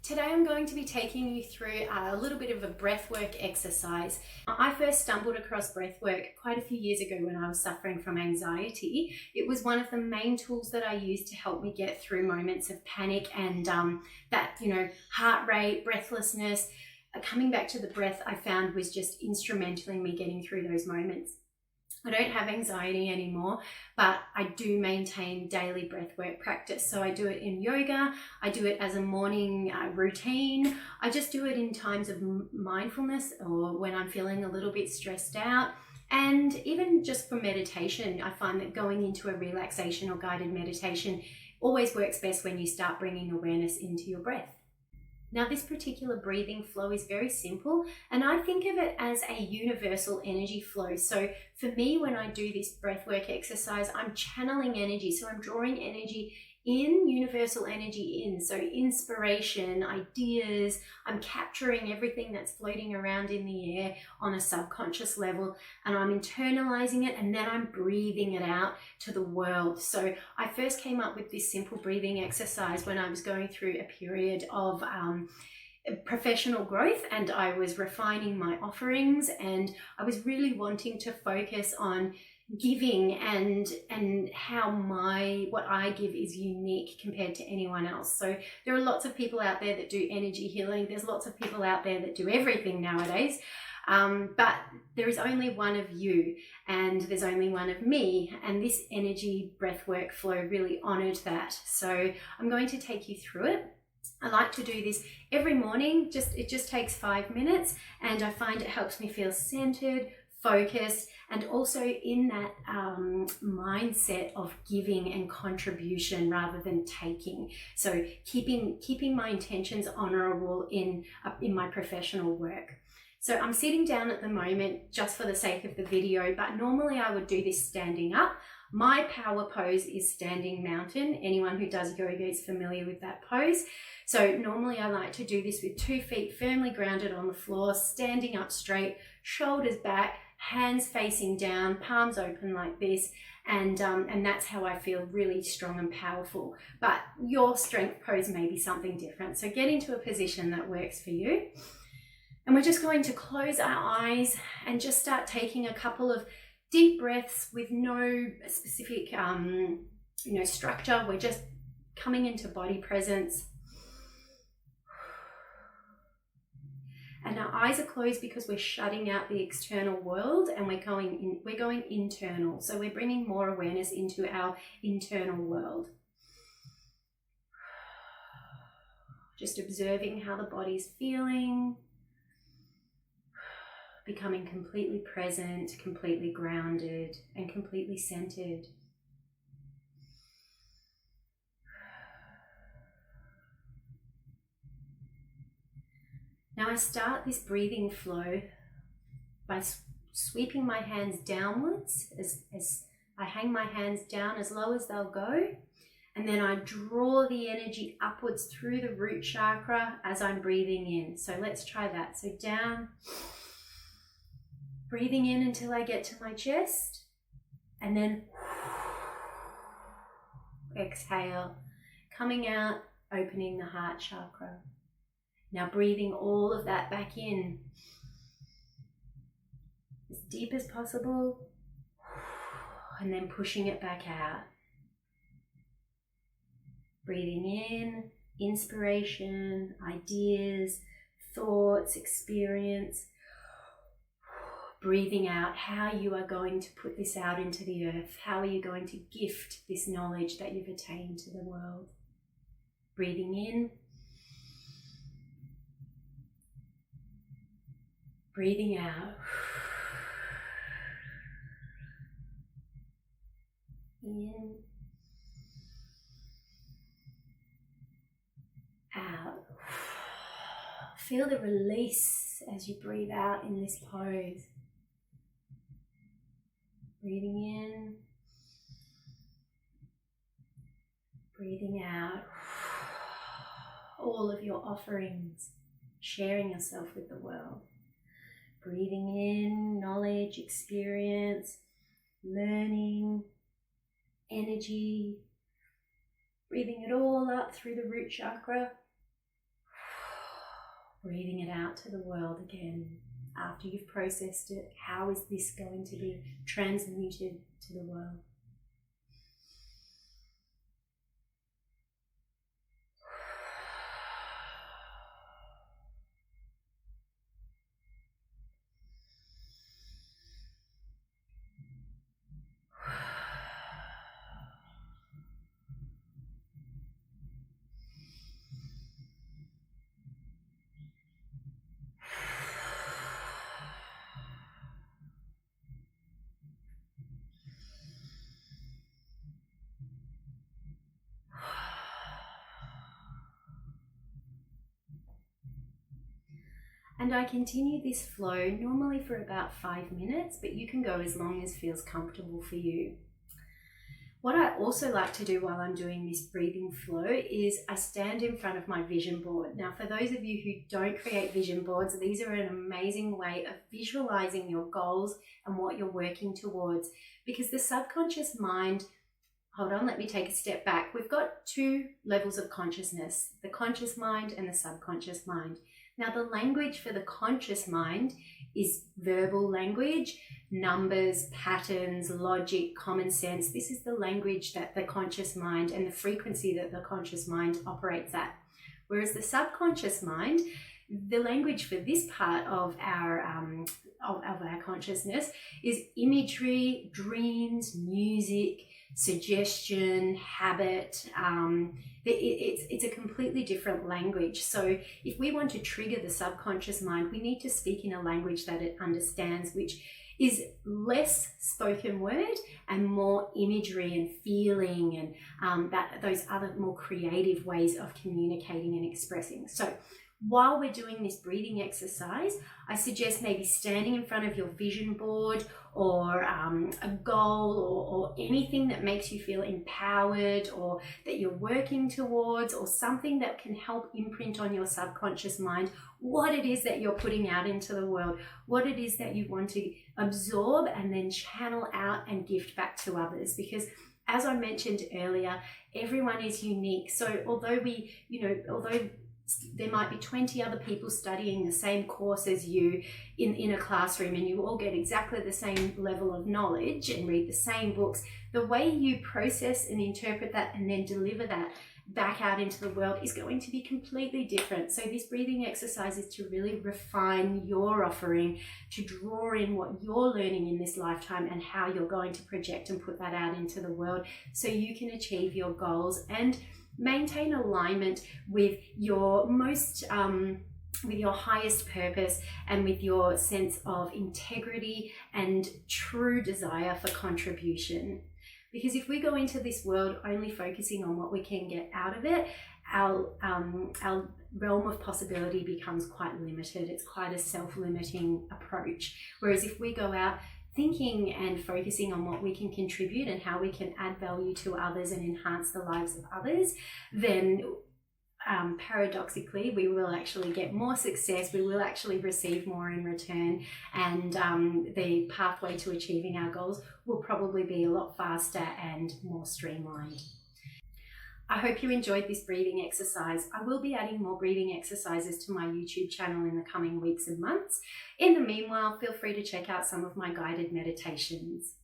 Today I'm going to be taking you through a little bit of a breathwork exercise. I first stumbled across breathwork quite a few years ago when I was suffering from anxiety. It was one of the main tools that I used to help me get through moments of panic and heart rate, breathlessness. Coming back to the breath, I found was just instrumental in me getting through those moments. I don't have anxiety anymore, but I do maintain daily breathwork practice. So I do it in yoga, I do it as a morning routine, I just do it in times of mindfulness or when I'm feeling a little bit stressed out. And even just for meditation, I find that going into a relaxation or guided meditation always works best when you start bringing awareness into your breath. Now, this particular breathing flow is very simple, and I think of it as a universal energy flow. So for me, when I do this breathwork exercise, I'm channeling energy. So I'm drawing energy in, universal energy in. So inspiration, ideas, I'm capturing everything that's floating around in the air on a subconscious level, and I'm internalizing it, and then I'm breathing it out to the world. So I first came up with this simple breathing exercise when I was going through a period of professional growth, and I was refining my offerings, and I was really wanting to focus on giving and how what I give is unique compared to anyone else. So there are lots of people out there that do energy healing. There's lots of people out there that do everything nowadays. But there is only one of you, and there's only one of me, and this energy breathwork flow really honored that. So I'm going to take you through it. I like to do this every morning. It just takes 5 minutes, and I find it helps me feel centered, focused, and also in that mindset of giving and contribution rather than taking. So keeping my intentions honorable in my professional work. So I'm sitting down at the moment just for the sake of the video, but normally I would do this standing up. My power pose is standing mountain. Anyone who does yoga is familiar with that pose. So normally I like to do this with 2 feet firmly grounded on the floor, standing up straight, shoulders back, hands facing down, palms open like this, and that's how I feel really strong and powerful. But your strength pose may be something different. So get into a position that works for you. And we're just going to close our eyes and just start taking a couple of deep breaths with no specific structure. We're just coming into body presence. And our eyes are closed because we're shutting out the external world, and we're going internal. So we're bringing more awareness into our internal world. Just observing how the body's feeling, becoming completely present, completely grounded, and completely centered. Now I start this breathing flow by sweeping my hands downwards as I hang my hands down as low as they'll go, and then I draw the energy upwards through the root chakra as I'm breathing in. So let's try that. So down, breathing in until I get to my chest, and then exhale, coming out, opening the heart chakra. Now breathing all of that back in as deep as possible, and then pushing it back out. Breathing in, inspiration, ideas, thoughts, experience. Breathing out how you are going to put this out into the earth. How are you going to gift this knowledge that you've attained to the world? Breathing in. Breathing out. In. Out. Feel the release as you breathe out in this pose. Breathing in. Breathing out. All of your offerings, sharing yourself with the world. Breathing in, knowledge, experience, learning, energy. Breathing it all up through the root chakra. Breathing it out to the world again. After you've processed it, how is this going to be transmuted to the world? And I continue this flow normally for about 5 minutes, but you can go as long as feels comfortable for you. What I also like to do while I'm doing this breathing flow is I stand in front of my vision board. Now, for those of you who don't create vision boards, these are an amazing way of visualizing your goals and what you're working towards, because the subconscious mind, hold on, let me take a step back. We've got 2 levels of consciousness, the conscious mind and the subconscious mind. Now, the language for the conscious mind is verbal language, numbers, patterns, logic, common sense. This is the language that the conscious mind and the frequency that the conscious mind operates at. Whereas the subconscious mind, the language for this part of our consciousness is imagery, dreams, music, suggestion, habit. It's a completely different language. So if we want to trigger the subconscious mind, we need to speak in a language that it understands, which is less spoken word and more imagery and feeling and those other more creative ways of communicating and expressing. So while we're doing this breathing exercise, I suggest maybe standing in front of your vision board or a goal or anything that makes you feel empowered or that you're working towards, or something that can help imprint on your subconscious mind what it is that you're putting out into the world, what it is that you want to absorb and then channel out and gift back to others. Because as I mentioned earlier, everyone is unique. So although there might be 20 other people studying the same course as you in a classroom, and you all get exactly the same level of knowledge and read the same books, the way you process and interpret that and then deliver that back out into the world is going to be completely different. So this breathing exercise is to really refine your offering, to draw in what you're learning in this lifetime and how you're going to project and put that out into the world so you can achieve your goals and maintain alignment with your with your highest purpose and with your sense of integrity and true desire for contribution. Because if we go into this world only focusing on what we can get out of it, our realm of possibility becomes quite limited. It's quite a self-limiting approach. Whereas if we go out thinking and focusing on what we can contribute and how we can add value to others and enhance the lives of others, then paradoxically, we will actually get more success, we will actually receive more in return, and the pathway to achieving our goals will probably be a lot faster and more streamlined. I hope you enjoyed this breathing exercise. I will be adding more breathing exercises to my YouTube channel in the coming weeks and months. In the meanwhile, feel free to check out some of my guided meditations.